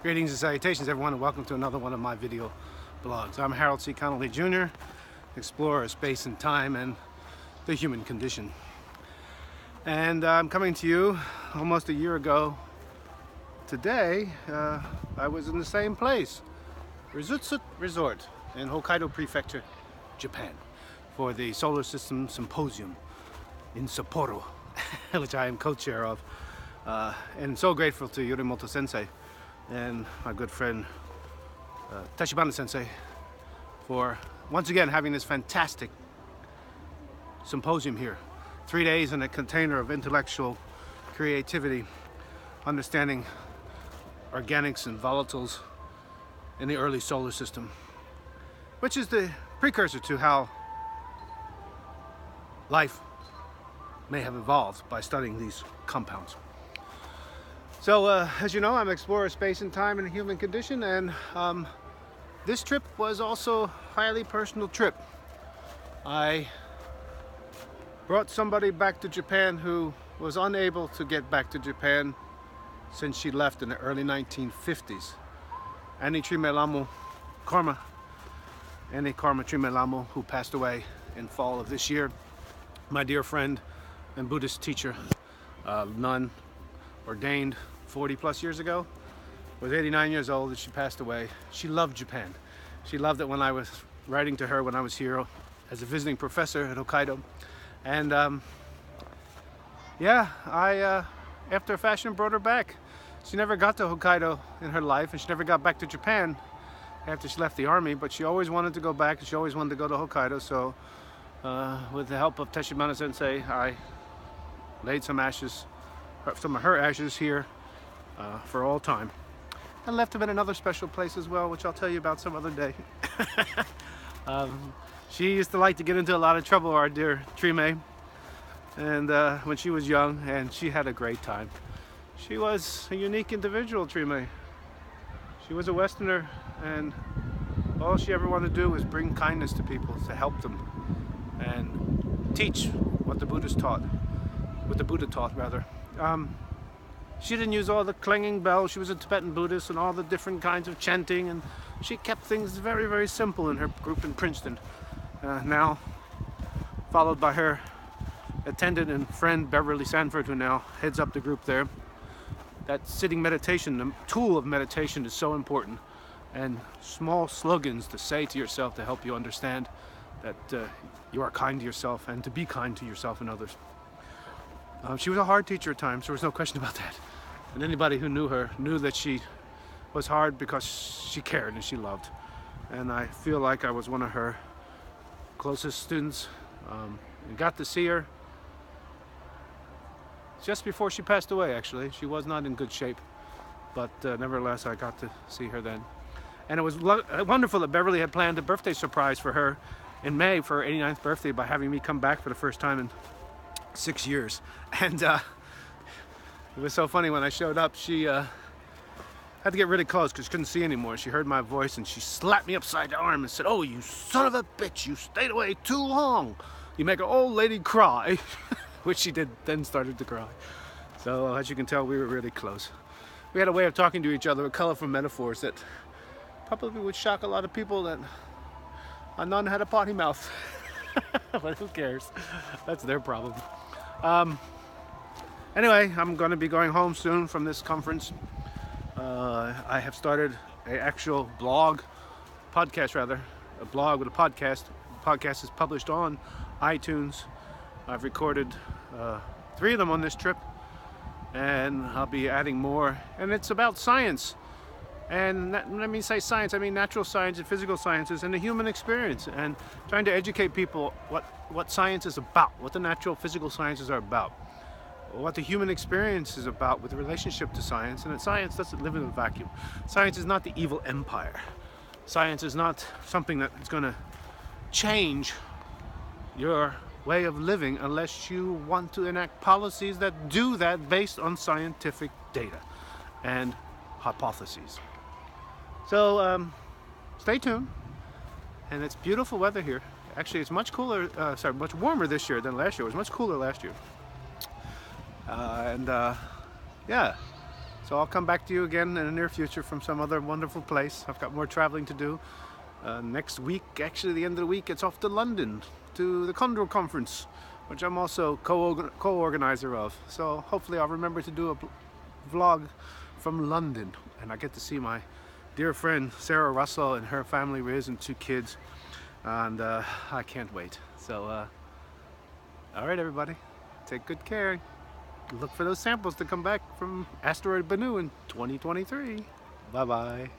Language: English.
Greetings and salutations, everyone, and welcome to another one of my video blogs. I'm Harold C. Connolly Jr., explorer of space and time and the human condition. And I'm coming to you almost a year ago today. I was in the same place, Rizutsu Resort in Hokkaido Prefecture, Japan, for the Solar System Symposium in Sapporo, which I am co-chair of. And so grateful to Yorimoto Sensei and my good friend Tachibana Sensei for once again having this fantastic symposium here. 3 days in a container of intellectual creativity, understanding organics and volatiles in the early solar system, which is the precursor to how life may have evolved by studying these compounds. So, as you know, I'm an explorer of space and time and the human condition, and this trip was also a highly personal trip. I brought somebody back to Japan who was unable to get back to Japan since she left in the early 1950s. Trime Karma Trime Lamo, who passed away in fall of this year. My dear friend and Buddhist teacher, nun, ordained 40 plus years ago, was 89 years old and she passed away. She loved Japan. She loved it when I was writing to her when I was here as a visiting professor at Hokkaido. And after a fashion, brought her back. She never got to Hokkaido in her life, and she never got back to Japan after she left the army, but she always wanted to go back, and she always wanted to go to Hokkaido. So with the help of Tachibana Sensei, I laid some of her ashes here for all time, and left them in another special place as well, which I'll tell you about some other day. She used to like to get into a lot of trouble, our dear Trime, and when she was young, and she had a great time. She was a unique individual, Trime. She was a Westerner, and all she ever wanted to do was bring kindness to people, to help them, and teach what the Buddha taught. She didn't use all the clanging bells. She was a Tibetan Buddhist and all the different kinds of chanting, and she kept things very, very simple in her group in Princeton. Now followed by her attendant and friend Beverly Sanford, who now heads up the group there. That sitting meditation, the tool of meditation, is so important, and small slogans to say to yourself to help you understand that you are kind to yourself and to be kind to yourself and others. She was a hard teacher at times, there was no question about that. And anybody who knew her knew that she was hard because she cared and she loved. And I feel like I was one of her closest students. And got to see her just before she passed away, actually. She was not in good shape, but nevertheless I got to see her then. And it was wonderful that Beverly had planned a birthday surprise for her in May for her 89th birthday by having me come back for the first time in 6 years. And it was so funny when I showed up. She had to get really close because she couldn't see anymore. She heard my voice and she slapped me upside the arm and said, "Oh, you son of a bitch, you stayed away too long. You make an old lady cry." Which she did, then started to cry. So as you can tell, we were really close. We had a way of talking to each other with colorful metaphors that probably would shock a lot of people, that a nun had a potty mouth. But who cares? That's their problem. Anyway, I'm going to be going home soon from this conference. I have started an actual podcast, a blog with a podcast. The podcast is published on iTunes. I've recorded 3 of them on this trip, and I'll be adding more. And it's about science. And when I say science, I mean natural science and physical sciences and the human experience, and trying to educate people what science is about, what the natural physical sciences are about, what the human experience is about with the relationship to science, and that science doesn't live in a vacuum. Science is not the evil empire. Science is not something that is going to change your way of living unless you want to enact policies that do that based on scientific data and hypotheses. So stay tuned. And it's beautiful weather here. Actually, it's much cooler, much warmer this year than last year. It was much cooler last year. Yeah, So I'll come back to you again in the near future from some other wonderful place. I've got more traveling to do. Next week, actually the end of the week, it's off to London to the Condor Conference, which I'm also co-organizer of. So hopefully I'll remember to do a vlog from London, and I get to see my dear friend Sarah Russell and her family, Riz, and 2 kids, and I can't wait. So all right, everybody, take good care. Look for those samples to come back from Asteroid Bennu in 2023. Bye bye.